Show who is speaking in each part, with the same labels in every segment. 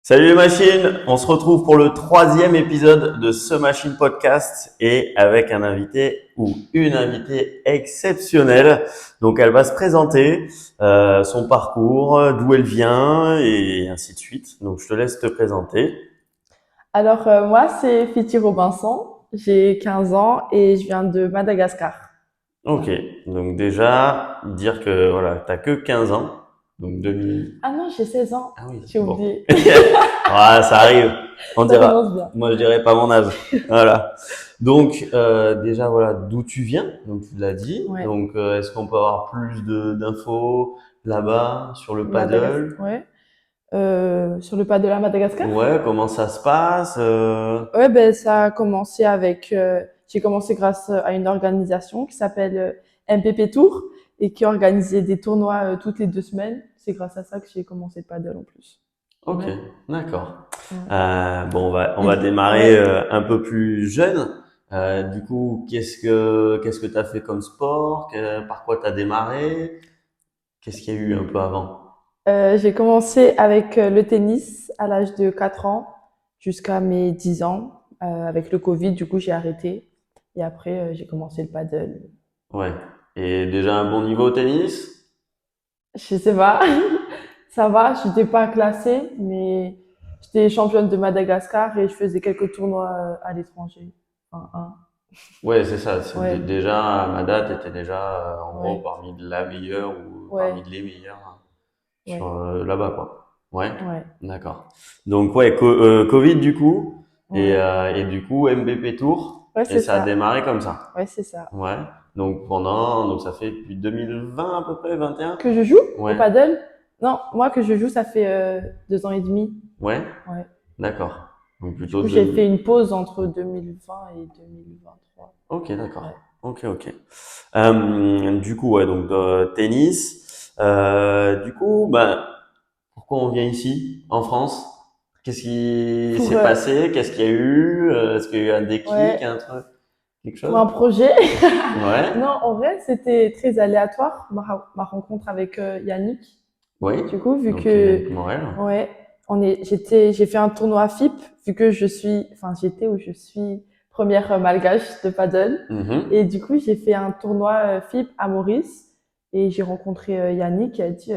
Speaker 1: Salut les machines, on se retrouve pour le troisième épisode de ce Machine Podcast et avec un invité ou une invitée exceptionnelle. Donc elle va se présenter, son parcours, d'où elle vient et ainsi de suite. Donc je te laisse te présenter.
Speaker 2: Alors, moi, c'est Fiti Robinson. J'ai 15 ans et je viens de Madagascar.
Speaker 1: Ok,
Speaker 2: Voilà.
Speaker 1: donc déjà dire que voilà, t'as que 15 ans, donc 2000.
Speaker 2: Ah non, j'ai 16 ans.
Speaker 1: Ah oui,
Speaker 2: J'ai
Speaker 1: bon.
Speaker 2: oublié.
Speaker 1: Ah, ça arrive. On
Speaker 2: Ça
Speaker 1: dira.
Speaker 2: commence bien.
Speaker 1: Moi, je dirais pas mon âge. Voilà. Donc, déjà, voilà, d'où tu viens. Donc, tu l'as dit.
Speaker 2: Ouais.
Speaker 1: Donc, est-ce qu'on peut avoir plus d'infos là-bas sur le
Speaker 2: Madagascar.
Speaker 1: paddle?
Speaker 2: Ouais. Sur le pas de la Madagascar?
Speaker 1: Ouais, comment ça se passe?
Speaker 2: Ouais, ben, ça a commencé avec, j'ai commencé grâce à une organisation qui s'appelle MPP Tour et qui organisait des tournois toutes les 2 semaines. C'est grâce à ça que j'ai commencé le paddle en plus.
Speaker 1: Ok,
Speaker 2: Ouais.
Speaker 1: d'accord.
Speaker 2: Ouais.
Speaker 1: Bon, on va démarrer
Speaker 2: Ouais.
Speaker 1: un peu plus jeune. Du coup, qu'est-ce que t'as fait comme sport? Par quoi t'as démarré? Qu'est-ce qu'il y a eu un peu avant?
Speaker 2: J'ai commencé avec le tennis à l'âge de 4 ans jusqu'à mes 10 ans. Avec le Covid, du coup, j'ai arrêté. Et après, j'ai commencé le paddle.
Speaker 1: Ouais. Et déjà un bon niveau au tennis?
Speaker 2: Je sais pas, ça va, je n'étais pas classée, mais j'étais championne de Madagascar et je faisais quelques tournois à l'étranger. Enfin,
Speaker 1: Ouais, c'est ça.
Speaker 2: ouais,
Speaker 1: Déjà, à ma date, t'étais déjà, en gros,
Speaker 2: ouais,
Speaker 1: parmi la meilleure ou parmi
Speaker 2: ouais,
Speaker 1: les meilleurs hein, sur
Speaker 2: ouais,
Speaker 1: là-bas, quoi. Ouais,
Speaker 2: ouais,
Speaker 1: d'accord. Donc, ouais, Covid, du coup,
Speaker 2: ouais,
Speaker 1: et du coup, MBP Tour,
Speaker 2: ouais,
Speaker 1: et
Speaker 2: c'est
Speaker 1: ça a
Speaker 2: ça.
Speaker 1: démarré comme ça.
Speaker 2: Ouais, c'est ça.
Speaker 1: Ouais. Donc ça fait depuis 2020 à peu près, 21?
Speaker 2: Que je joue au
Speaker 1: Ouais.
Speaker 2: paddle? Non, moi que je joue, ça fait 2 ans et demi.
Speaker 1: Ouais.
Speaker 2: Ouais.
Speaker 1: D'accord. Donc
Speaker 2: Du
Speaker 1: plutôt
Speaker 2: coup, j'ai fait
Speaker 1: de.
Speaker 2: une pause entre 2020 et 2023.
Speaker 1: Ok,
Speaker 2: Ouais.
Speaker 1: d'accord. Ok, ok. Du coup, ouais, donc tennis. Du coup, bah, pourquoi on vient ici, en France? Qu'est-ce qui
Speaker 2: Pour,
Speaker 1: s'est passé? Qu'est-ce qu'il y a eu? Est-ce qu'il y a eu un déclic,
Speaker 2: ouais,
Speaker 1: un truc, quelque
Speaker 2: pour un
Speaker 1: chose?
Speaker 2: projet.
Speaker 1: Ouais.
Speaker 2: Non, en vrai, c'était très aléatoire, ma rencontre avec Yannick.
Speaker 1: Oui.
Speaker 2: Du coup, vu
Speaker 1: Donc
Speaker 2: que,
Speaker 1: Yannick Morel.
Speaker 2: ouais, j'ai fait un tournoi FIP, vu que j'étais ou je suis première malgache de paddle. Et
Speaker 1: Mhm.
Speaker 2: du coup, j'ai fait un tournoi FIP à Maurice. Et j'ai rencontré Yannick qui a dit,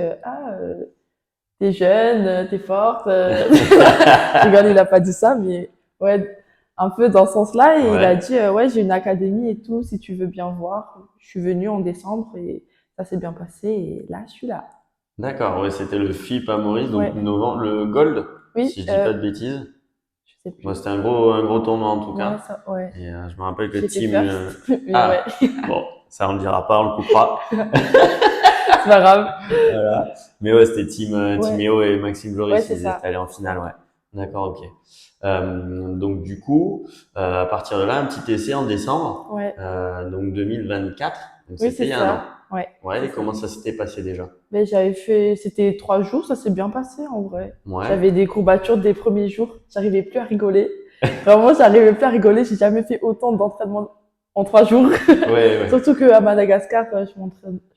Speaker 2: t'es jeune, t'es forte. Je rigole, il a pas dit ça, mais ouais, un peu dans ce sens-là. Et il a
Speaker 1: Ouais.
Speaker 2: dit, ouais, j'ai une académie et tout, si tu veux bien voir. Je suis venue en décembre et ça s'est bien passé. Et là, je suis là.
Speaker 1: D'accord. Ouais, c'était le FIP à Maurice, donc
Speaker 2: Ouais,
Speaker 1: novembre, le Gold,
Speaker 2: oui,
Speaker 1: si je dis pas de bêtises.
Speaker 2: je sais
Speaker 1: Moi,
Speaker 2: plus.
Speaker 1: c'était un gros tournoi en tout
Speaker 2: Ouais,
Speaker 1: cas.
Speaker 2: ça, ouais.
Speaker 1: Et je me rappelle que
Speaker 2: J'ai fait
Speaker 1: Team.
Speaker 2: first, mais ouais,
Speaker 1: Ah, bon, ça on le dira pas, on le coupera.
Speaker 2: c'est pas grave.
Speaker 1: Voilà. Mais ouais, c'était Team
Speaker 2: Ouais,
Speaker 1: EO et Maxime
Speaker 2: ouais,
Speaker 1: Joris,
Speaker 2: c'est
Speaker 1: ils étaient
Speaker 2: ça,
Speaker 1: allés en
Speaker 2: c'est
Speaker 1: finale,
Speaker 2: ça.
Speaker 1: ouais. D'accord, ok. Donc du coup, à partir de là, un petit essai en décembre,
Speaker 2: Ouais,
Speaker 1: donc 2024, donc
Speaker 2: oui,
Speaker 1: c'était
Speaker 2: c'est
Speaker 1: il y a un an.
Speaker 2: ça. Ouais,
Speaker 1: Ouais,
Speaker 2: c'est
Speaker 1: et
Speaker 2: ça.
Speaker 1: comment ça s'était passé déjà?
Speaker 2: Mais j'avais fait, c'était 3 jours, ça s'est bien passé en vrai.
Speaker 1: Ouais,
Speaker 2: J'avais des courbatures des premiers jours, j'arrivais plus à rigoler. Vraiment, j'arrivais plus à rigoler, j'ai jamais fait autant d'entraînement en 3 jours.
Speaker 1: ouais, ouais.
Speaker 2: Surtout qu'à Madagascar, je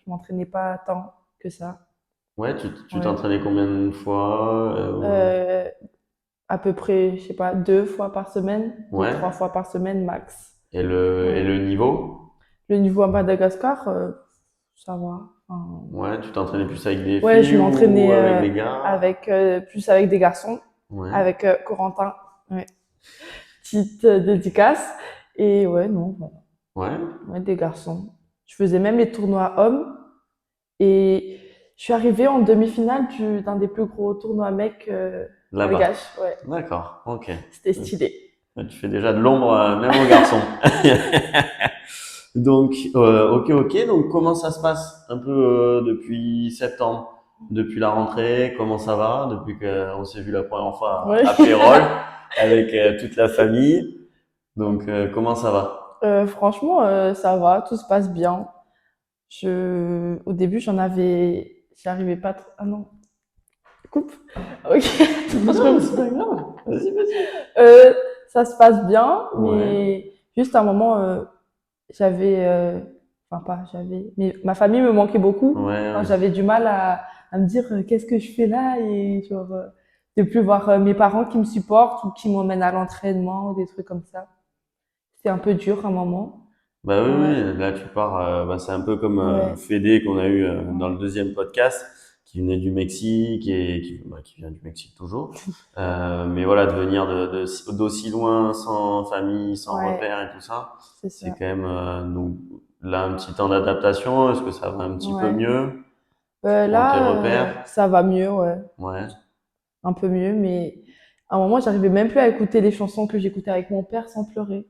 Speaker 2: m'entraînais pas tant que ça.
Speaker 1: Ouais, tu
Speaker 2: Ouais.
Speaker 1: t'entraînais combien de fois?
Speaker 2: Euh, à peu près, je sais pas, 2 fois par semaine, deux,
Speaker 1: Ouais.
Speaker 2: 3 fois par semaine max.
Speaker 1: Et
Speaker 2: Ouais.
Speaker 1: le niveau?
Speaker 2: Le niveau à Madagascar, ça va. Enfin,
Speaker 1: Ouais, tu t'entraînais plus avec des
Speaker 2: ouais, je
Speaker 1: filles ou
Speaker 2: m'entraînais
Speaker 1: avec des gars?
Speaker 2: avec plus avec des garçons,
Speaker 1: Ouais.
Speaker 2: avec Corentin. Ouais. Petite dédicace. Et ouais, non, voilà.
Speaker 1: Ouais.
Speaker 2: Ouais, des garçons. Je faisais même les tournois hommes. Et je suis arrivée en demi-finale d'un des plus gros tournois mecs
Speaker 1: Là-bas.
Speaker 2: malgaches. Ouais,
Speaker 1: D'accord. Ok.
Speaker 2: c'était stylé.
Speaker 1: Tu fais déjà de l'ombre même aux garçons. Donc, ok, ok. Donc, comment ça se passe un peu depuis septembre, depuis la rentrée? Comment ça va depuis qu'on s'est vu la première fois
Speaker 2: Ouais.
Speaker 1: à Pérol avec toute la famille? Donc, comment ça va?
Speaker 2: Franchement, ça va, tout se passe bien. Au début, j'arrivais pas trop. Ah non, coupe. Ok.
Speaker 1: Non, mais c'est pas grave. Vas-y, vas-y.
Speaker 2: Euh, ça se passe bien,
Speaker 1: Ouais,
Speaker 2: mais juste à un moment, j'avais, enfin pas j'avais, mais ma famille me manquait beaucoup.
Speaker 1: ouais,
Speaker 2: Enfin,
Speaker 1: ouais.
Speaker 2: j'avais du mal à me dire qu'est-ce que je fais là et genre, de plus voir mes parents qui me supportent ou qui m'emmènent à l'entraînement ou des trucs comme ça. C'était un peu dur à un moment.
Speaker 1: Bah oui,
Speaker 2: Ouais,
Speaker 1: oui, là tu pars, bah, c'est un peu comme
Speaker 2: ouais,
Speaker 1: Fédé qu'on a eu dans le
Speaker 2: ouais,
Speaker 1: deuxième podcast, qui venait du Mexique et qui vient du Mexique toujours. Mais voilà, de venir d'aussi loin, sans famille, sans
Speaker 2: ouais,
Speaker 1: repère et tout ça,
Speaker 2: c'est
Speaker 1: c'est
Speaker 2: ça.
Speaker 1: quand même donc là un petit temps d'adaptation. Est-ce que ça va un petit peu
Speaker 2: Ouais.
Speaker 1: mieux? Tu prends tes repères?
Speaker 2: Ça va mieux, ouais.
Speaker 1: Ouais.
Speaker 2: Un peu mieux, mais à un moment, j'arrivais même plus à écouter les chansons que j'écoutais avec mon père sans pleurer.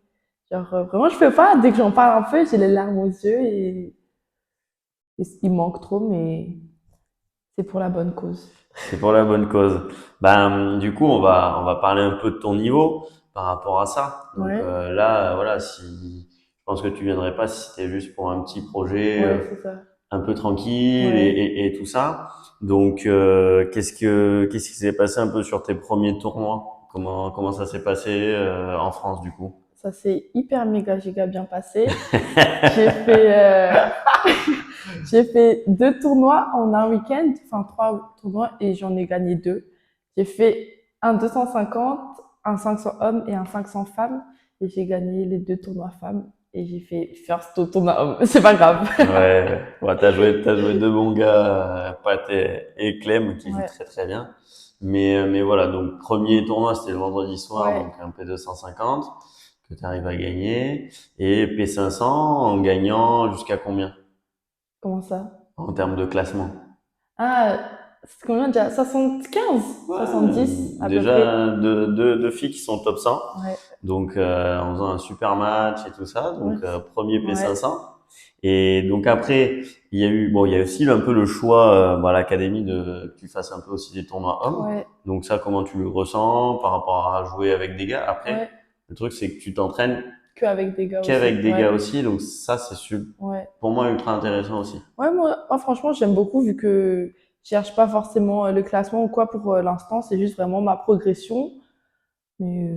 Speaker 2: Genre, vraiment, je peux pas. Dès que j'en parle un peu, j'ai les larmes aux yeux et il manque trop, mais c'est pour la bonne cause.
Speaker 1: C'est pour la bonne cause. Ben, du coup, on va parler un peu de ton niveau par rapport à ça. Donc
Speaker 2: Ouais,
Speaker 1: là, voilà, je pense que tu viendrais pas si c'était juste pour un petit projet
Speaker 2: ouais, c'est ça.
Speaker 1: un peu tranquille
Speaker 2: Ouais.
Speaker 1: et tout ça. Donc, qu'est-ce qui s'est passé un peu sur tes premiers tournois? Comment ça s'est passé en France du coup?
Speaker 2: Ça s'est hyper méga giga bien passé. J'ai fait, j'ai fait 2 tournois en un week-end, enfin 3 tournois, et j'en ai gagné 2. J'ai fait un 250, un 500 hommes et un 500 femmes, et j'ai gagné les 2 tournois femmes. Et j'ai fait first au tournoi homme. C'est pas grave.
Speaker 1: Ouais, ouais, t'as joué deux bons gars, Pat et Clem, qui jouent
Speaker 2: Ouais,
Speaker 1: très très bien. Mais voilà, donc premier tournoi, c'était le vendredi soir,
Speaker 2: ouais.
Speaker 1: donc un P250 que tu arrives à gagner, et P500 en gagnant jusqu'à combien
Speaker 2: Comment ça?
Speaker 1: en termes de classement?
Speaker 2: Ah, c'est combien déjà? 75?
Speaker 1: Ouais,
Speaker 2: 70 à peu près.
Speaker 1: déjà deux filles qui sont top 100,
Speaker 2: Ouais,
Speaker 1: donc en faisant un super match et tout ça,
Speaker 2: ouais,
Speaker 1: donc premier
Speaker 2: ouais,
Speaker 1: P500. Et donc après, il y a aussi un peu le choix à l'académie que tu fasses un peu aussi des tournois hommes.
Speaker 2: ouais,
Speaker 1: Donc ça, comment tu le ressens par rapport à jouer avec des gars? Après,
Speaker 2: ouais.
Speaker 1: le truc c'est que tu t'entraînes
Speaker 2: Que avec des gars aussi.
Speaker 1: qu'avec des
Speaker 2: Ouais,
Speaker 1: gars aussi, donc ça
Speaker 2: ouais.
Speaker 1: pour moi ultra intéressant aussi.
Speaker 2: Ouais, moi, franchement, j'aime beaucoup vu que je cherche pas forcément le classement ou quoi pour l'instant, c'est juste vraiment ma progression. Mais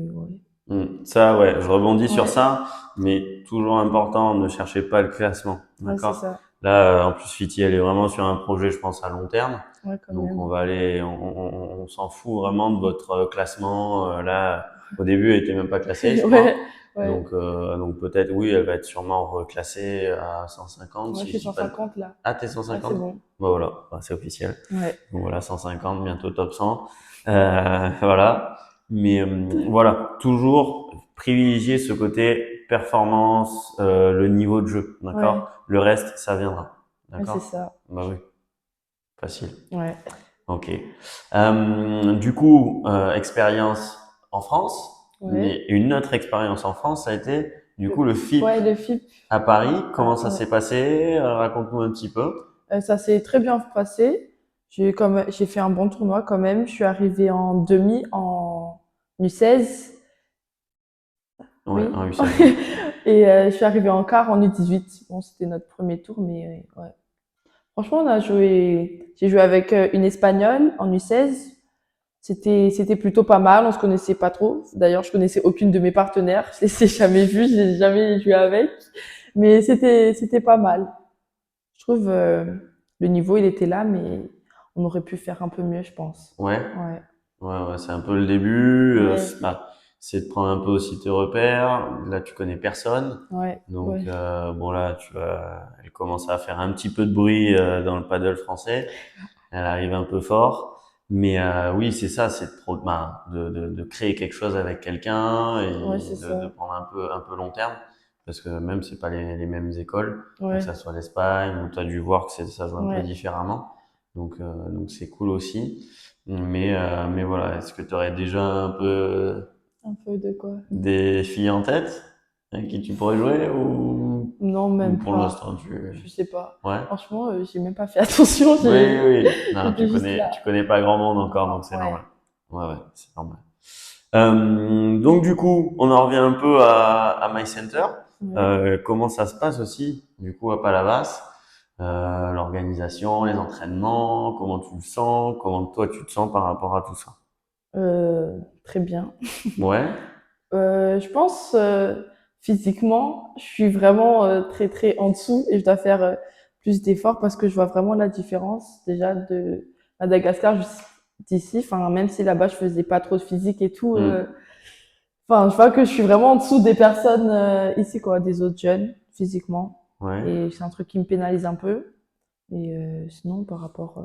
Speaker 2: ouais.
Speaker 1: Ça, ouais, je rebondis sur
Speaker 2: Ouais,
Speaker 1: ça, mais toujours important, ne cherchez pas le classement,
Speaker 2: ouais, c'est
Speaker 1: d'accord?
Speaker 2: ça.
Speaker 1: Là, en plus, Fiti, elle est vraiment sur un projet, je pense, à long terme.
Speaker 2: Ouais, quand
Speaker 1: Donc, on
Speaker 2: même.
Speaker 1: va aller, on s'en fout vraiment de votre classement. Là, au début, elle était même pas classée, je
Speaker 2: Ouais,
Speaker 1: crois.
Speaker 2: ouais.
Speaker 1: Donc peut-être, oui, elle va être sûrement reclassée à 150,
Speaker 2: Ouais, je
Speaker 1: si je
Speaker 2: suis
Speaker 1: dis pas de...
Speaker 2: 150 là.
Speaker 1: Ah, t'es
Speaker 2: Ouais, c'est
Speaker 1: 150?
Speaker 2: bon.
Speaker 1: Bon, voilà, bah, c'est officiel.
Speaker 2: Ouais.
Speaker 1: Donc voilà, 150, bientôt top 100. Voilà. Mais voilà, toujours privilégier ce côté performance, le niveau de jeu,
Speaker 2: Ouais,
Speaker 1: d'accord? Le reste, ça viendra,
Speaker 2: ouais, c'est
Speaker 1: d'accord?
Speaker 2: ça.
Speaker 1: Bah oui, facile.
Speaker 2: Ouais.
Speaker 1: Ok. Du coup, expérience en France,
Speaker 2: Ouais.
Speaker 1: mais une autre expérience en France, ça a été du coup le FIP
Speaker 2: Ouais, le FIP.
Speaker 1: à Paris. Comment
Speaker 2: Ah,
Speaker 1: ça
Speaker 2: ouais.
Speaker 1: s'est passé? Raconte-nous un petit peu.
Speaker 2: Ça s'est très bien passé. J'ai fait un bon tournoi quand même. Je suis arrivée en demi en U16.
Speaker 1: Ouais,
Speaker 2: Oui.
Speaker 1: en U16.
Speaker 2: Et je suis arrivée en quart en U18. Bon, c'était notre premier tour, mais ouais. Franchement, j'ai joué avec une Espagnole en U16. C'était plutôt pas mal. On se connaissait pas trop. D'ailleurs, je connaissais aucune de mes partenaires. Je les ai jamais vus, je les ai jamais joué avec. Mais c'était pas mal. Je trouve le niveau, il était là, mais on aurait pu faire un peu mieux, je pense.
Speaker 1: Ouais.
Speaker 2: Ouais,
Speaker 1: Ouais, c'est un peu le début.
Speaker 2: ouais,
Speaker 1: C'est de prendre un peu aussi tes repères. Là, tu connais personne.
Speaker 2: ouais,
Speaker 1: Donc,
Speaker 2: ouais,
Speaker 1: bon, là, elle commence à faire un petit peu de bruit dans le paddle français. Elle arrive un peu fort. Mais oui, c'est ça, c'est de créer quelque chose avec quelqu'un et
Speaker 2: ouais, c'est
Speaker 1: de
Speaker 2: ça.
Speaker 1: prendre un peu long terme. Parce que même, c'est pas les mêmes écoles. Donc,
Speaker 2: Ouais,
Speaker 1: ça soit l'Espagne, où tu as dû voir que ça joue un peu
Speaker 2: ouais,
Speaker 1: différemment. Donc c'est cool aussi. Mais voilà, est-ce que tu aurais déjà un peu
Speaker 2: un peu de quoi.
Speaker 1: des filles en tête avec qui tu pourrais jouer
Speaker 2: Non,
Speaker 1: ou
Speaker 2: même
Speaker 1: pour
Speaker 2: pas.
Speaker 1: l'instant
Speaker 2: Je sais pas.
Speaker 1: ouais?
Speaker 2: Franchement, j'ai même pas fait attention.
Speaker 1: Oui, oui. Non,
Speaker 2: J'étais juste
Speaker 1: tu
Speaker 2: là.
Speaker 1: connais pas grand monde encore,
Speaker 2: Non,
Speaker 1: donc c'est
Speaker 2: ouais,
Speaker 1: normal. Ouais, ouais, c'est normal. Donc du coup, on en revient un peu à My Center.
Speaker 2: ouais.
Speaker 1: Comment ça se passe aussi, du coup, à Palavas? L'organisation, les entraînements, comment tu le sens, comment toi tu te sens par rapport à tout ça?
Speaker 2: Très bien.
Speaker 1: Ouais,
Speaker 2: Je pense physiquement, je suis vraiment très très en dessous et je dois faire plus d'efforts parce que je vois vraiment la différence déjà de Madagascar. d'ici. Enfin, même si là-bas, je faisais pas trop de physique et tout,
Speaker 1: Mm.
Speaker 2: enfin, je vois que je suis vraiment en dessous des personnes ici, quoi, des autres jeunes, physiquement.
Speaker 1: Ouais.
Speaker 2: Et c'est un truc qui me pénalise un peu. Et sinon, par rapport...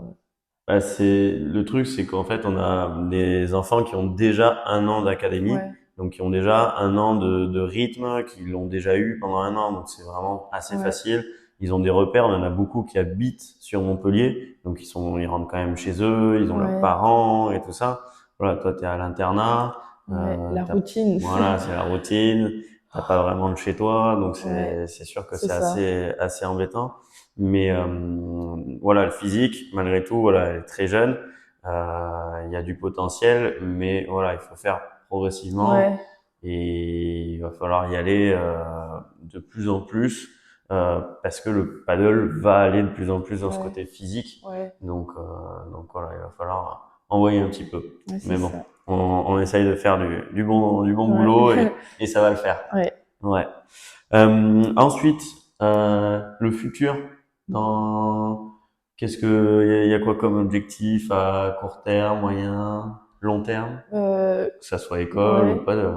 Speaker 1: Bah, le truc, c'est qu'en fait, on a des enfants qui ont déjà 1 an d'académie,
Speaker 2: ouais,
Speaker 1: donc qui ont déjà 1 an de rythme, qui l'ont déjà eu pendant 1 an, donc c'est vraiment assez
Speaker 2: ouais,
Speaker 1: facile. Ils ont des repères, on en a beaucoup qui habitent sur Montpellier, donc ils rentrent quand même chez eux, ils ont leurs
Speaker 2: ouais,
Speaker 1: parents et tout ça. Voilà, toi, t'es à l'internat,
Speaker 2: ouais, la
Speaker 1: t'as,
Speaker 2: routine.
Speaker 1: voilà, c'est la routine, t'as pas vraiment de chez toi, donc
Speaker 2: Ouais,
Speaker 1: c'est sûr que
Speaker 2: c'est
Speaker 1: c'est
Speaker 2: ça.
Speaker 1: assez embêtant. Mais voilà, le physique, malgré tout, voilà, elle est très jeune. Il y a du potentiel, mais voilà, il faut faire progressivement
Speaker 2: Ouais,
Speaker 1: et il va falloir y aller de plus en plus parce que le paddle va aller de plus en plus dans ce
Speaker 2: ouais,
Speaker 1: côté physique.
Speaker 2: ouais,
Speaker 1: Donc voilà, il va falloir envoyer un petit peu.
Speaker 2: ouais, c'est
Speaker 1: Mais bon,
Speaker 2: ça.
Speaker 1: on essaye de faire du bon
Speaker 2: Ouais,
Speaker 1: boulot et ça va le faire.
Speaker 2: ouais.
Speaker 1: Ouais. Ensuite, le futur, dans y a quoi comme objectif à court terme, moyen, long terme,
Speaker 2: Euh,
Speaker 1: que ça soit école ou
Speaker 2: ouais.
Speaker 1: pas de.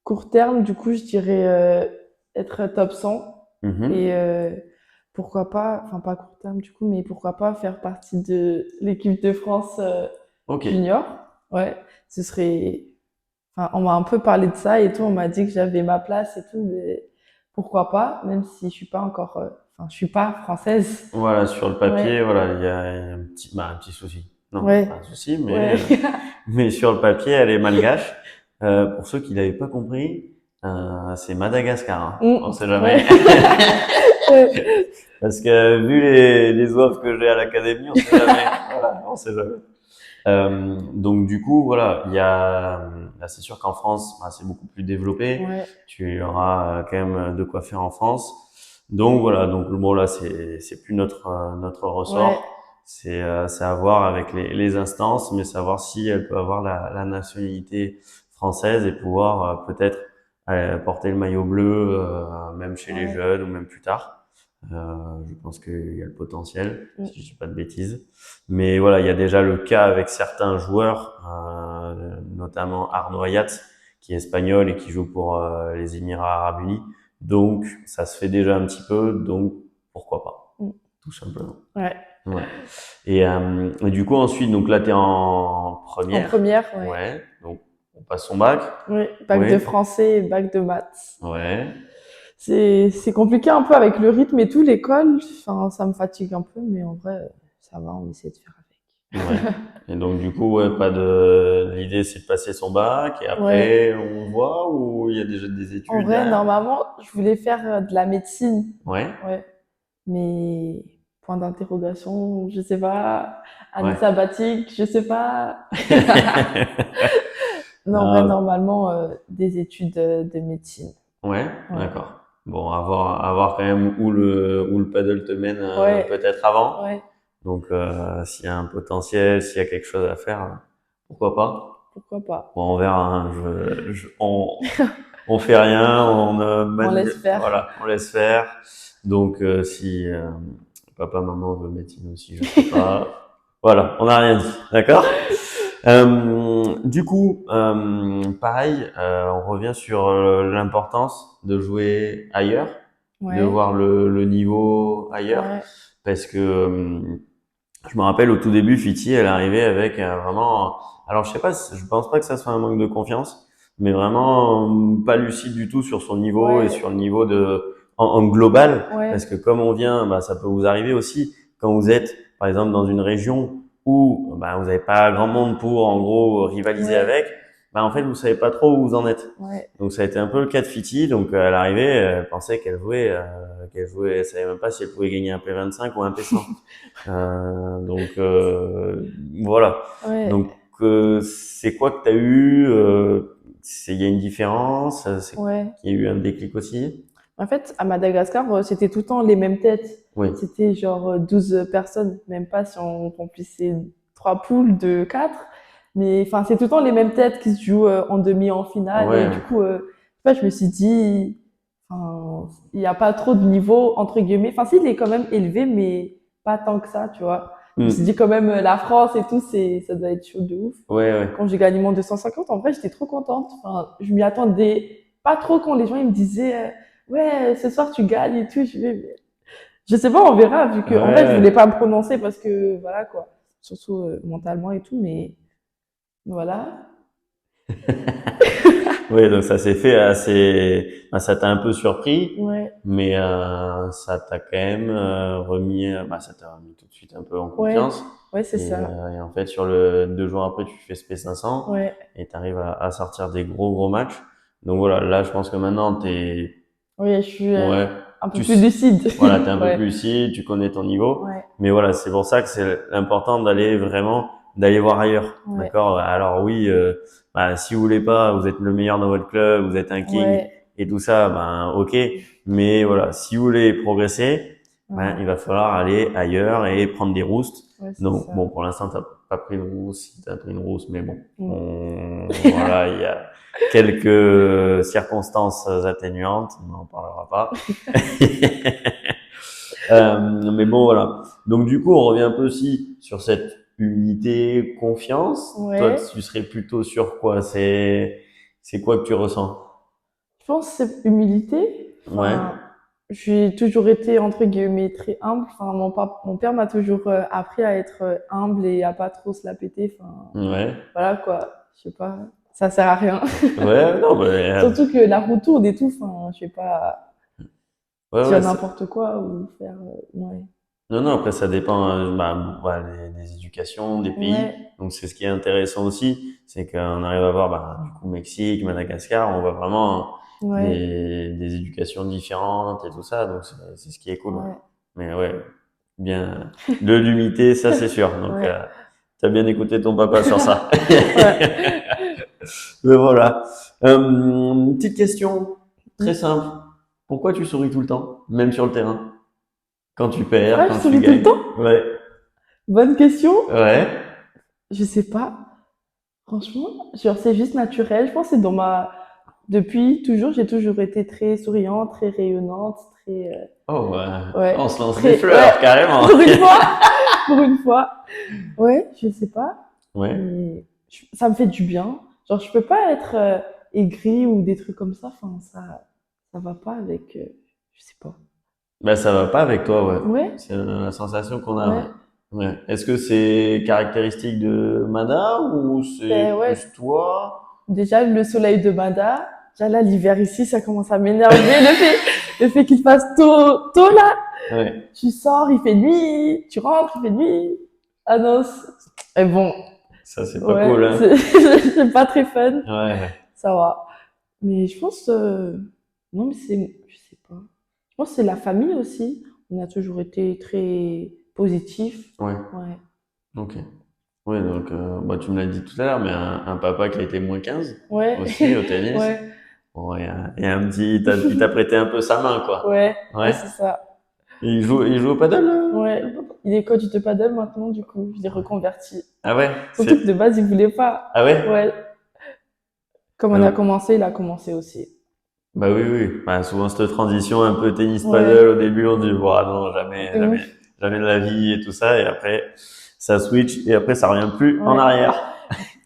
Speaker 2: Court terme, du coup, je dirais être top 100 et
Speaker 1: Mhm.
Speaker 2: pourquoi pas, enfin pas court terme du coup, mais pourquoi pas faire partie de l'équipe de France
Speaker 1: Ok.
Speaker 2: junior. Ouais, ce serait, enfin, on m'a un peu parlé de ça et tout, on m'a dit que j'avais ma place et tout, mais pourquoi pas, même si je suis pas encore, enfin, je suis pas française.
Speaker 1: Voilà, sur le papier,
Speaker 2: Ouais,
Speaker 1: voilà, il y a un petit souci. Non,
Speaker 2: ouais,
Speaker 1: pas un souci,
Speaker 2: ouais.
Speaker 1: mais sur le papier, elle est malgache. Pour ceux qui l'avaient pas compris, c'est Madagascar. Hein. On sait
Speaker 2: Ouais.
Speaker 1: jamais.
Speaker 2: Ouais.
Speaker 1: Parce que vu les offres que j'ai à l'académie, on sait jamais. Voilà, on sait jamais. Donc du coup, voilà, là, c'est sûr qu'en France, bah, c'est beaucoup plus développé.
Speaker 2: Ouais,
Speaker 1: Tu auras quand même de quoi faire en France. Donc voilà, donc bon là, c'est plus notre
Speaker 2: ouais,
Speaker 1: ressort. C'est à voir avec les instances, mais savoir si elle peut avoir la nationalité française et pouvoir peut-être porter le maillot bleu, même chez les
Speaker 2: ouais.
Speaker 1: jeunes ou même plus tard. Je pense qu'il y a le potentiel,
Speaker 2: Mm.
Speaker 1: si je dis pas de bêtises. Mais voilà, il y a déjà le cas avec certains joueurs, notamment Arnaud Hayat, qui est espagnol et qui joue pour les Émirats Arabes Unis. Donc, ça se fait déjà un petit peu, donc pourquoi pas,
Speaker 2: Mm.
Speaker 1: tout simplement.
Speaker 2: Ouais.
Speaker 1: Ouais. Et du coup, ensuite, donc là, tu es en
Speaker 2: En
Speaker 1: première.
Speaker 2: première, ouais.
Speaker 1: Ouais. Donc, on passe son bac.
Speaker 2: Oui, bac de
Speaker 1: Oui.
Speaker 2: français et bac de maths.
Speaker 1: Ouais.
Speaker 2: C'est compliqué un peu avec le rythme et tout, l'école. Enfin, ça me fatigue un peu, mais en vrai, ça va, on essaie de faire
Speaker 1: Ouais.
Speaker 2: avec.
Speaker 1: Et donc, du coup, ouais, l'idée, c'est de passer son bac et
Speaker 2: Ouais.
Speaker 1: après, on voit ou il y a déjà des
Speaker 2: En
Speaker 1: études
Speaker 2: vrai,
Speaker 1: derrière?
Speaker 2: normalement, je voulais faire de la médecine.
Speaker 1: Ouais.
Speaker 2: Ouais. Mais point d'interrogation, je sais pas. Année
Speaker 1: Ouais.
Speaker 2: sabbatique, je sais pas. Non, en vrai,
Speaker 1: Non,
Speaker 2: normalement, des études de médecine.
Speaker 1: ouais,
Speaker 2: Ouais.
Speaker 1: d'accord. Bon, à voir quand même où le paddle te mène
Speaker 2: Ouais.
Speaker 1: peut-être avant.
Speaker 2: Ouais.
Speaker 1: Donc, s'il y a un potentiel, s'il y a quelque chose à faire, pourquoi pas.
Speaker 2: Pourquoi pas.
Speaker 1: Bon, on verra. Hein. On fait rien,
Speaker 2: On laisse faire.
Speaker 1: voilà, on laisse faire. Donc, si papa, maman veut médecine aussi, je sais pas. Voilà, on n'a rien dit, d'accord? Du coup, pareil, on revient sur l'importance de jouer ailleurs, de
Speaker 2: Ouais.
Speaker 1: voir le niveau ailleurs,
Speaker 2: Ouais.
Speaker 1: parce que je me rappelle au tout début, Fiti, elle arrivait avec vraiment, alors je sais pas, je pense pas que ça soit un manque de confiance, mais vraiment pas lucide du tout sur son niveau et
Speaker 2: Ouais.
Speaker 1: sur le niveau en global, parce
Speaker 2: Ouais.
Speaker 1: que comme on vient, bah, ça peut vous arriver aussi quand vous êtes, par exemple, dans une région où bah, vous n'avez pas grand monde pour en gros rivaliser
Speaker 2: Ouais.
Speaker 1: avec, bah en fait vous savez pas trop où vous en êtes.
Speaker 2: Ouais.
Speaker 1: Donc ça a été un peu le cas de Fiti. Donc à l'arrivée, elle pensait qu'elle jouait, elle savait même pas si elle pouvait gagner un P25 ou un P100. Donc voilà.
Speaker 2: Ouais.
Speaker 1: Donc c'est quoi que t'as eu il y a une différence. C'est
Speaker 2: Ouais.
Speaker 1: qu'il y a eu un déclic aussi.
Speaker 2: En fait, à Madagascar, c'était tout le temps les mêmes têtes.
Speaker 1: Oui.
Speaker 2: C'était genre 12 personnes, même pas si on remplissait 3 poules de 4. Mais enfin, c'est tout le temps les mêmes têtes qui se jouent en demi, en finale. Et
Speaker 1: Ouais.
Speaker 2: du coup, je sais pas, je me suis dit, enfin, il n'y a pas trop de niveau, entre guillemets. Enfin, si, il est quand même élevé, mais pas tant que ça, tu vois. Je me suis dit quand même, la France et tout, ça doit être chaud de ouf.
Speaker 1: Ouais.
Speaker 2: Quand j'ai gagné mon 250, en vrai, j'étais trop contente. Enfin, je m'y attendais pas trop quand les gens ils me disaient, ouais, ce soir tu gagnes et tout. Je sais pas, on verra, vu que, en fait, je voulais
Speaker 1: Ouais.
Speaker 2: pas me prononcer parce que, voilà, quoi. Surtout, mentalement et tout, mais voilà.
Speaker 1: Oui, donc ça s'est fait assez, ben, ça t'a un peu surpris,
Speaker 2: Ouais,
Speaker 1: mais ça t'a quand même remis, bah, ça t'a remis tout de suite un peu en
Speaker 2: ouais,
Speaker 1: confiance.
Speaker 2: ouais, c'est ça.
Speaker 1: Et en fait, sur le 2 jours après, tu fais ce P500
Speaker 2: Ouais,
Speaker 1: et tu arrives à sortir des gros matchs. Donc voilà, là, je pense que maintenant,
Speaker 2: oui, je suis
Speaker 1: ouais,
Speaker 2: un peu
Speaker 1: tu,
Speaker 2: plus lucide.
Speaker 1: voilà, t'es un peu
Speaker 2: Ouais,
Speaker 1: plus lucide, tu connais ton niveau.
Speaker 2: ouais,
Speaker 1: Mais voilà, c'est pour ça que c'est important d'aller voir ailleurs.
Speaker 2: ouais,
Speaker 1: D'accord? Alors oui, bah, si vous voulez pas, vous êtes le meilleur dans votre club, vous êtes un king
Speaker 2: ouais,
Speaker 1: et tout ça, ben, ok. Mais voilà, si vous voulez progresser, ben,
Speaker 2: ouais,
Speaker 1: il va falloir aller ailleurs et prendre des roustes.
Speaker 2: ouais, c'est
Speaker 1: Donc, bon,
Speaker 2: ça.
Speaker 1: pour l'instant, t'as pas pris une rousse, si t'as pris une rousse, mais bon,
Speaker 2: Mm.
Speaker 1: voilà, il y a quelques circonstances atténuantes, on n'en parlera pas. Mais bon, voilà. Donc, du coup, on revient un peu aussi sur cette humilité, confiance. Toi,
Speaker 2: Ouais,
Speaker 1: tu serais plutôt sur quoi? C'est quoi que tu ressens?
Speaker 2: je pense que c'est humilité.
Speaker 1: Ouais,
Speaker 2: Enfin, j'ai toujours été, entre guillemets, très humble. Enfin, mon père m'a toujours appris à être humble et à pas trop se la péter. Enfin,
Speaker 1: ouais,
Speaker 2: voilà, quoi. Je sais pas, ça sert à rien.
Speaker 1: ouais, non,
Speaker 2: Surtout que la roue tourne et tout. Enfin, je sais pas
Speaker 1: ouais,
Speaker 2: dire
Speaker 1: c'est-
Speaker 2: n'importe quoi ou faire, ouais.
Speaker 1: non, non, après, ça dépend, bah, voilà, des éducations, des pays.
Speaker 2: Ouais,
Speaker 1: Donc, c'est ce qui est intéressant aussi, c'est qu'on arrive à voir, bah, du coup, Mexique, Madagascar, on voit vraiment
Speaker 2: ouais,
Speaker 1: des éducations différentes et tout ça. Donc, c'est ce qui est cool, ouais.
Speaker 2: ouais,
Speaker 1: Mais ouais, bien, de l'humilité, ça, c'est sûr. Donc,
Speaker 2: ouais,
Speaker 1: t'as bien écouté ton papa sur ça.
Speaker 2: ouais.
Speaker 1: Mais voilà. Petite question, très simple. Pourquoi tu souris tout le temps, même sur le terrain? Quand tu perds,
Speaker 2: Pourquoi je
Speaker 1: quand tu
Speaker 2: souris tout le
Speaker 1: gagnes?
Speaker 2: temps?
Speaker 1: Ouais.
Speaker 2: Bonne question.
Speaker 1: Ouais.
Speaker 2: Je sais pas. Franchement, genre, c'est juste naturel. Je pense que c'est dans depuis toujours, j'ai toujours été très souriante, très rayonnante, très,
Speaker 1: Oh,
Speaker 2: ouais,
Speaker 1: on se lance des
Speaker 2: très, ouais,
Speaker 1: fleurs, carrément.
Speaker 2: pour une fois, pour une fois. Ouais, je sais pas,
Speaker 1: Ouais.
Speaker 2: mais ça me fait du bien. Genre, je peux pas être aigrie ou des trucs comme ça. Enfin, ça va pas avec, je sais pas.
Speaker 1: Ben, ça va pas avec toi, ouais.
Speaker 2: Ouais,
Speaker 1: C'est la sensation qu'on a, ouais.
Speaker 2: ouais,
Speaker 1: Ouais. Est-ce que c'est caractéristique de Mada ou
Speaker 2: ben
Speaker 1: c'est
Speaker 2: ouais.
Speaker 1: plus toi?
Speaker 2: Déjà, le soleil de Bada. Déjà là, l'hiver ici, ça commence à m'énerver. Le fait qu'il fasse tôt là.
Speaker 1: Ouais.
Speaker 2: Tu sors, il fait nuit, tu rentres, il fait nuit. Ah non, et bon,
Speaker 1: Ça, c'est pas
Speaker 2: ouais,
Speaker 1: cool, hein.
Speaker 2: c'est pas très fun,
Speaker 1: Ouais.
Speaker 2: ça va. Mais je pense, non, mais je sais pas. Je pense que c'est la famille aussi. On a toujours été très positifs.
Speaker 1: Ouais.
Speaker 2: Ouais,
Speaker 1: Ok. Ouais, donc, bah, tu me l'as dit tout à l'heure, mais un papa qui a été -15
Speaker 2: ouais,
Speaker 1: aussi au tennis.
Speaker 2: ouais,
Speaker 1: Bon, il y a un petit, il t'a prêté un peu sa main, quoi.
Speaker 2: ouais, ouais,
Speaker 1: Ouais.
Speaker 2: c'est ça.
Speaker 1: Et il joue au paddle,
Speaker 2: Ouais,
Speaker 1: le papa?
Speaker 2: il est coach de paddle maintenant, du coup, je l'ai reconverti.
Speaker 1: Ah ouais?
Speaker 2: Surtout que de base, il voulait pas.
Speaker 1: Ah ouais?
Speaker 2: Ouais, comme on a
Speaker 1: Ah,
Speaker 2: commencé, il a commencé aussi.
Speaker 1: bah oui, oui. Bah, souvent, cette transition un peu
Speaker 2: Ouais,
Speaker 1: tennis-paddle, au début, on dit, bon, ah non,
Speaker 2: de ouf.
Speaker 1: jamais de la vie et tout ça. Et après, ça switch et après, ça revient plus en
Speaker 2: Ouais.
Speaker 1: arrière.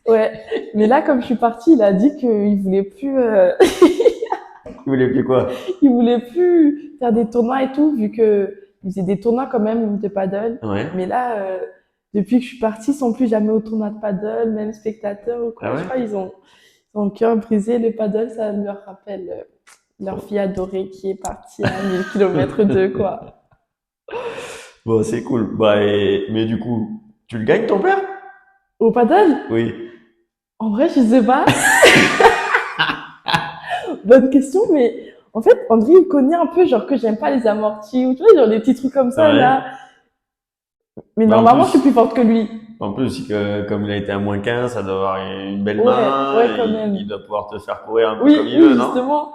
Speaker 2: Ouais, mais là, comme je suis partie, il a dit qu'il voulait plus,
Speaker 1: Il voulait plus quoi?
Speaker 2: il voulait plus faire des tournois et tout, vu que il faisait des tournois quand même de paddle.
Speaker 1: Ouais.
Speaker 2: Mais là, depuis que je suis partie, ils sont plus jamais au tournoi de paddle, même spectateurs ou
Speaker 1: Ah
Speaker 2: quoi. Je
Speaker 1: ouais?
Speaker 2: crois ils ont le cœur brisé. Le paddle, ça leur rappelle leur
Speaker 1: Bon.
Speaker 2: fille adorée qui est partie à 1000 kilomètres d'eux, quoi.
Speaker 1: Bon, c'est cool. Bah, mais du coup, tu le gagnes ton père?
Speaker 2: Au paddle,
Speaker 1: Oui.
Speaker 2: en vrai, je sais pas. Bonne question, mais en fait, André, il connaît un peu, genre, que j'aime pas les amortis ou tu vois, genre, des petits trucs comme ça,
Speaker 1: Ouais.
Speaker 2: là. Mais
Speaker 1: Bah,
Speaker 2: normalement, je suis plus forte que lui.
Speaker 1: en plus, comme il a été à -15, ça doit avoir une belle
Speaker 2: Ouais,
Speaker 1: main,
Speaker 2: ouais, quand
Speaker 1: il
Speaker 2: même.
Speaker 1: doit pouvoir te faire courir un peu
Speaker 2: Oui,
Speaker 1: comme il veut,
Speaker 2: oui,
Speaker 1: non?
Speaker 2: justement.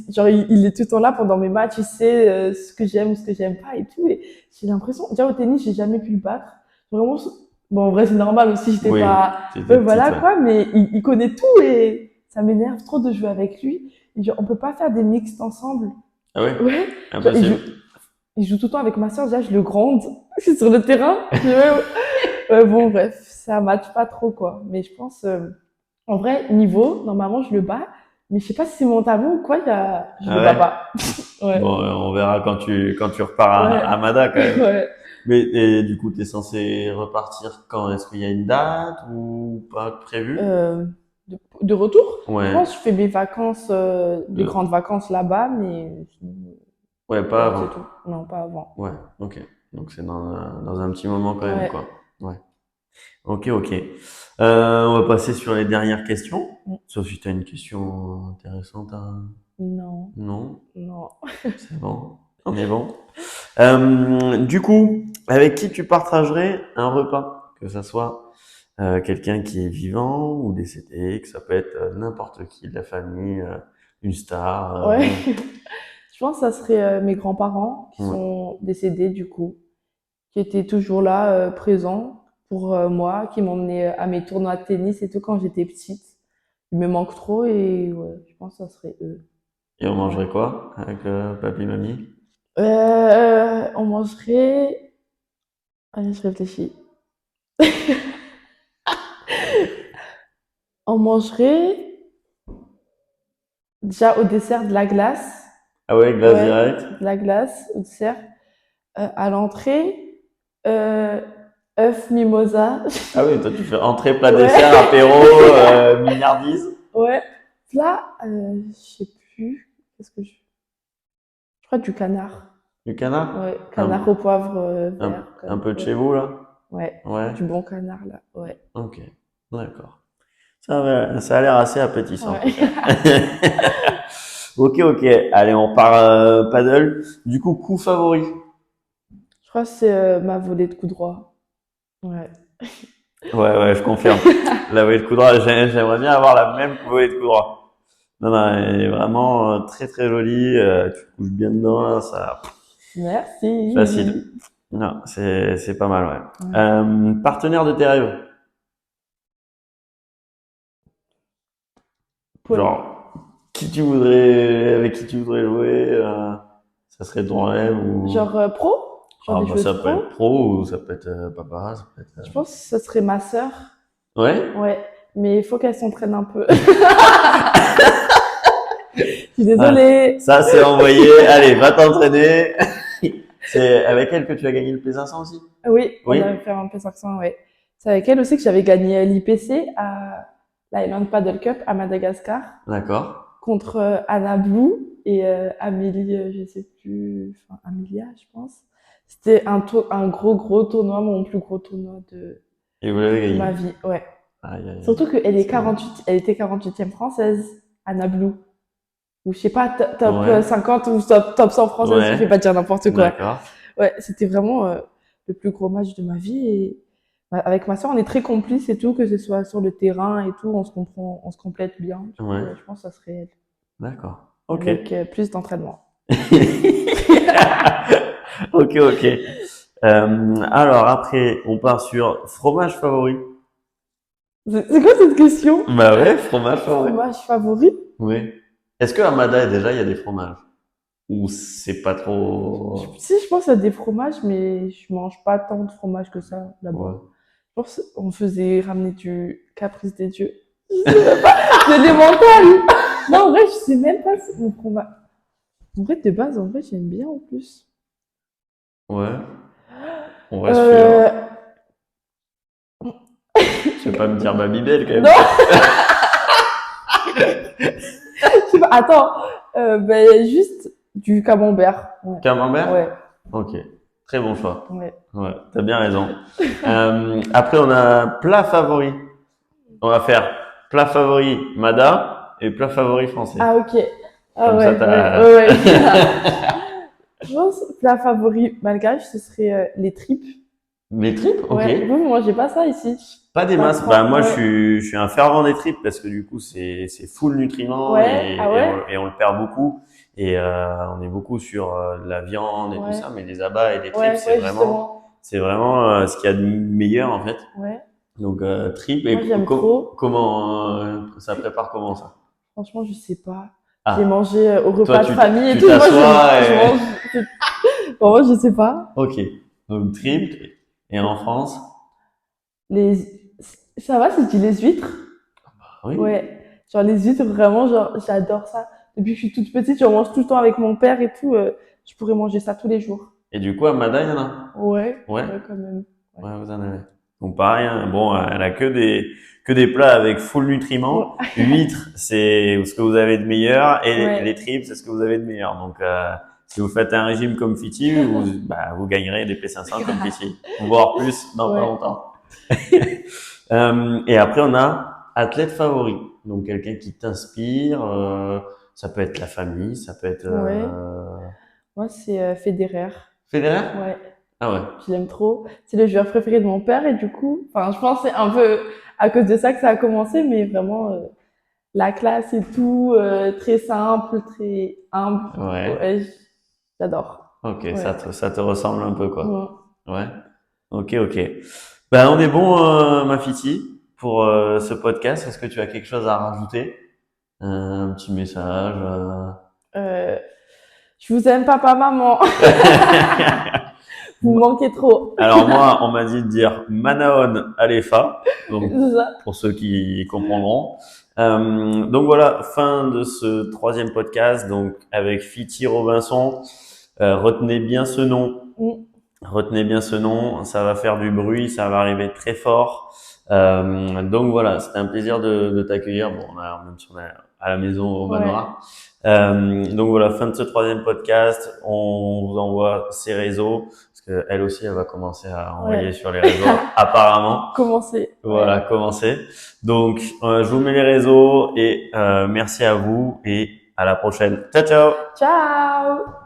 Speaker 2: Genre, il est tout le temps là pendant mes matchs, il sait ce que j'aime, ce que j'aime pas et tout. Et j'ai l'impression, déjà au tennis, j'ai jamais pu le battre. Vraiment, bon, en vrai, c'est normal aussi, j'étais
Speaker 1: Oui,
Speaker 2: pas,
Speaker 1: c'était
Speaker 2: ouais,
Speaker 1: petite,
Speaker 2: voilà,
Speaker 1: ouais.
Speaker 2: quoi, mais il connaît tout et ça m'énerve trop de jouer avec lui. Et genre, on peut pas faire des mixtes ensemble.
Speaker 1: Ah ouais?
Speaker 2: Ouais, genre,
Speaker 1: Impossible.
Speaker 2: il joue tout le temps avec ma soeur, déjà, je le gronde. sur le terrain. Bon, bref, ça match pas trop, quoi. Mais je pense, en vrai, niveau, normalement, je le bats. Mais je sais pas si c'est mon talent ou quoi, je
Speaker 1: Ah
Speaker 2: le bats
Speaker 1: ouais?
Speaker 2: pas. Ouais,
Speaker 1: Bon, on verra quand tu repars
Speaker 2: ouais,
Speaker 1: à Mada quand même.
Speaker 2: ouais.
Speaker 1: Mais et, du coup, t'es censé repartir quand? Est-ce qu'il y a une date ou pas prévue?
Speaker 2: Euh, de retour, je
Speaker 1: Ouais,
Speaker 2: pense que je fais mes vacances, des
Speaker 1: de,
Speaker 2: grandes vacances là-bas, mais sinon,
Speaker 1: ouais, pas
Speaker 2: ouais,
Speaker 1: avant.
Speaker 2: c'est tout. Non, pas avant.
Speaker 1: Ouais, ok. Donc c'est dans un petit moment quand même,
Speaker 2: Ouais.
Speaker 1: quoi. Ouais. Ok, ok. On va passer sur les dernières questions. Sauf si tu as une question intéressante à...
Speaker 2: Non,
Speaker 1: Non,
Speaker 2: non.
Speaker 1: c'est bon. On est bon. Du coup, avec qui tu partagerais un repas? Que ça soit quelqu'un qui est vivant ou décédé, que ça peut être n'importe qui de la famille, une star.
Speaker 2: Ouais. Je pense que ça serait mes grands-parents qui
Speaker 1: Ouais.
Speaker 2: sont décédés du coup, qui étaient toujours là, présents pour moi, qui m'emmenaient à mes tournois de tennis et tout quand j'étais petite. Ils me manquent trop et ouais, je pense que ça serait eux.
Speaker 1: Et on
Speaker 2: Ouais.
Speaker 1: mangerait quoi avec papy, mamie?
Speaker 2: On mangerait... Allez, je réfléchis. On mangerait déjà au dessert de la glace.
Speaker 1: Ah ouais, glace
Speaker 2: Ouais,
Speaker 1: direct.
Speaker 2: de la glace au dessert. À l'entrée, euh, œuf mimosa.
Speaker 1: Ah oui, toi tu fais entrée, plat, dessert,
Speaker 2: Ouais,
Speaker 1: apéro, mignardise.
Speaker 2: ouais. Là, je sais plus. Qu'est-ce que je crois du canard.
Speaker 1: Du canard?
Speaker 2: Ouais, canard
Speaker 1: Un,
Speaker 2: au poivre vert.
Speaker 1: un peu de
Speaker 2: Ouais,
Speaker 1: chez vous là?
Speaker 2: ouais,
Speaker 1: Ouais.
Speaker 2: du bon canard là. Ouais,
Speaker 1: Ok, d'accord. Ça a l'air assez appétissant en tout
Speaker 2: ouais.
Speaker 1: cas. Ok, ok. Allez, on part paddle. Du coup, coup favori.
Speaker 2: Je crois que c'est ma volée de coup droit. Ouais.
Speaker 1: Ouais, ouais, je confirme. La volée de coup droit, j'aimerais bien avoir la même volée de coup droit. Non, non, elle est vraiment très très jolie. Tu te couches bien dedans, là, ça, facile.
Speaker 2: Merci.
Speaker 1: Non, c'est pas mal, ouais.
Speaker 2: Ouais.
Speaker 1: Partenaire de tes rêves.
Speaker 2: Paul.
Speaker 1: Genre, avec qui tu voudrais jouer, ça serait ton rêve ou,
Speaker 2: Genre pro? Genre
Speaker 1: ah,
Speaker 2: des
Speaker 1: bah,
Speaker 2: joueuses
Speaker 1: ça peut être
Speaker 2: pro?
Speaker 1: pro ou ça peut être papa, ça peut être,
Speaker 2: Je pense que ça serait ma sœur.
Speaker 1: ouais.
Speaker 2: Ouais, mais il faut qu'elle s'entraîne un peu. Je suis
Speaker 1: Ah,
Speaker 2: désolée.
Speaker 1: ça, c'est envoyé. Allez, va t'entraîner. C'est avec elle que tu as gagné le P500 aussi?
Speaker 2: Oui, on
Speaker 1: Oui?
Speaker 2: avait fait un P500, ouais. C'est avec elle aussi que j'avais gagné l'IPC à l'Island Paddle Cup à Madagascar
Speaker 1: D'accord.
Speaker 2: contre Anna Blue et Amélie, je sais plus, enfin Amelia, je pense. C'était un gros tournoi, mon plus gros tournoi
Speaker 1: Et vous l'avez
Speaker 2: de ma
Speaker 1: gagné.
Speaker 2: vie, ouais.
Speaker 1: Aïe, aïe, aïe.
Speaker 2: Surtout qu'elle est
Speaker 1: C'est bon.
Speaker 2: 48, elle était 48e française, Anna Blue. Ou je sais pas, top
Speaker 1: Ouais.
Speaker 2: 50 ou top 100 française, je vais
Speaker 1: Ouais.
Speaker 2: pas dire n'importe quoi.
Speaker 1: D'accord.
Speaker 2: Ouais, c'était vraiment le plus gros match de ma vie et avec ma soeur, on est très complices et tout, que ce soit sur le terrain et tout, on se comprend, on se complète bien. Du coup,
Speaker 1: Ouais.
Speaker 2: je pense que ça serait elle,
Speaker 1: D'accord. Ok.
Speaker 2: avec plus d'entraînement.
Speaker 1: Ok, ok. Alors après, on part sur fromage favori.
Speaker 2: C'est quoi cette question?
Speaker 1: Bah ouais, fromage favori.
Speaker 2: Fromage favori?
Speaker 1: Oui. Est-ce que à Mada déjà il y a des fromages? Ou c'est pas trop...
Speaker 2: Si, je pense à des fromages, mais je mange pas tant de fromage que ça
Speaker 1: Ouais.
Speaker 2: là-bas. Je pense qu'on faisait ramener du caprice des dieux. Je sais même pas, de l'émental. Non, en vrai, je sais même pas si mon fromage. En vrai, de base, en vrai, j'aime bien en plus.
Speaker 1: Ouais. On reste sur...
Speaker 2: Euh...
Speaker 1: Tu vas pas me dire Babybel quand
Speaker 2: Non,
Speaker 1: même.
Speaker 2: je sais pas. Attends, ben, juste du camembert. Ouais,
Speaker 1: Camembert?
Speaker 2: ouais,
Speaker 1: Ok. Très bon choix.
Speaker 2: ouais.
Speaker 1: Ouais, t'as bien raison. Après, on a plat favori. On va faire plat favori Mada et plat favori français.
Speaker 2: Ah, ok. Ah,
Speaker 1: Comme ça,
Speaker 2: ouais, ouais,
Speaker 1: t'as...
Speaker 2: ouais, ouais. Je pense plat favori malgache, ce serait les tripes.
Speaker 1: Les tripes? Ok.
Speaker 2: Ouais, vous mangez pas ça ici?
Speaker 1: Pas des
Speaker 2: Pas
Speaker 1: masses. Bah,
Speaker 2: trop,
Speaker 1: moi,
Speaker 2: ouais.
Speaker 1: je suis un fervent des tripes parce que du coup, c'est full nutriments
Speaker 2: Ouais, ah ouais?
Speaker 1: et on le perd beaucoup. Et on est beaucoup sur la viande et tout
Speaker 2: Ouais,
Speaker 1: ça, mais les abats et les tripes,
Speaker 2: ouais, ouais, justement.
Speaker 1: c'est vraiment ce qu'il y a de meilleur en fait.
Speaker 2: Ouais,
Speaker 1: Donc tripes et
Speaker 2: moi j'aime trop.
Speaker 1: comment ça prépare comment ça?
Speaker 2: Franchement, je sais pas. J'ai
Speaker 1: Ah,
Speaker 2: mangé au
Speaker 1: toi
Speaker 2: repas de famille et
Speaker 1: tu
Speaker 2: tout. Moi,
Speaker 1: t'assois
Speaker 2: je
Speaker 1: et
Speaker 2: mange. Bon, moi, je sais pas.
Speaker 1: ok, Donc triple. Et en France?
Speaker 2: Les... Ça va si je dis les huîtres?
Speaker 1: Oui.
Speaker 2: Ouais. Genre les huîtres, vraiment, genre, j'adore ça. Depuis que je suis toute petite, j'en mange tout le temps avec mon père et tout. Je pourrais manger ça tous les jours.
Speaker 1: Et du coup, à Mada, il y en a?
Speaker 2: Ouais,
Speaker 1: Ouais.
Speaker 2: ouais, quand même. Ouais.
Speaker 1: Ouais, vous en avez. Donc pareil, hein. Bon, elle a que des plats avec full nutriments.
Speaker 2: Ouais.
Speaker 1: Huîtres, c'est ce que vous avez de meilleur, et
Speaker 2: Ouais.
Speaker 1: les tripes, c'est ce que vous avez de meilleur. Donc, si vous faites un régime comme Fiti, vous gagnerez des P500 comme Fiti, voire plus dans pas
Speaker 2: Ouais.
Speaker 1: longtemps. Et après, on a athlète favori. Donc quelqu'un qui t'inspire. Ça peut être la famille, ça peut être
Speaker 2: Ouais. Moi, c'est Federer.
Speaker 1: Federer.
Speaker 2: Ouais.
Speaker 1: Ah ouais.
Speaker 2: Je l'aime trop. C'est le joueur préféré de mon père et du coup, enfin, je pense que c'est un peu à cause de ça que ça a commencé, mais vraiment la classe et tout, très simple, très humble.
Speaker 1: Ouais.
Speaker 2: Ouais, j'adore.
Speaker 1: Ok,
Speaker 2: Ouais.
Speaker 1: ça te ressemble un peu, quoi.
Speaker 2: Ouais.
Speaker 1: Ouais. Ok, ok. Ben, on est bon, ma Fiti, pour ce podcast. Est-ce que tu as quelque chose à rajouter? Un petit message?
Speaker 2: Euh, je vous aime, papa, maman. Vous manquez trop.
Speaker 1: Alors moi, on m'a dit de dire Manaon Alefa, donc
Speaker 2: C'est ça.
Speaker 1: pour ceux qui comprendront. Donc voilà, fin de ce troisième podcast, donc avec Fiti Robinson. Retenez bien ce nom.
Speaker 2: Mm.
Speaker 1: Retenez bien ce nom, ça va faire du bruit, ça va arriver très fort. Donc voilà, c'était un plaisir de t'accueillir. Bon, même si on est à la maison au
Speaker 2: Ouais.
Speaker 1: manoir. Donc voilà, fin de ce troisième podcast. On vous envoie ses réseaux, parce que elle aussi, elle va commencer à envoyer
Speaker 2: Ouais.
Speaker 1: sur les réseaux, apparemment.
Speaker 2: Commencez.
Speaker 1: Voilà,
Speaker 2: Ouais.
Speaker 1: commencer. Donc, je vous mets les réseaux et merci à vous et à la prochaine. Ciao, ciao!
Speaker 2: Ciao.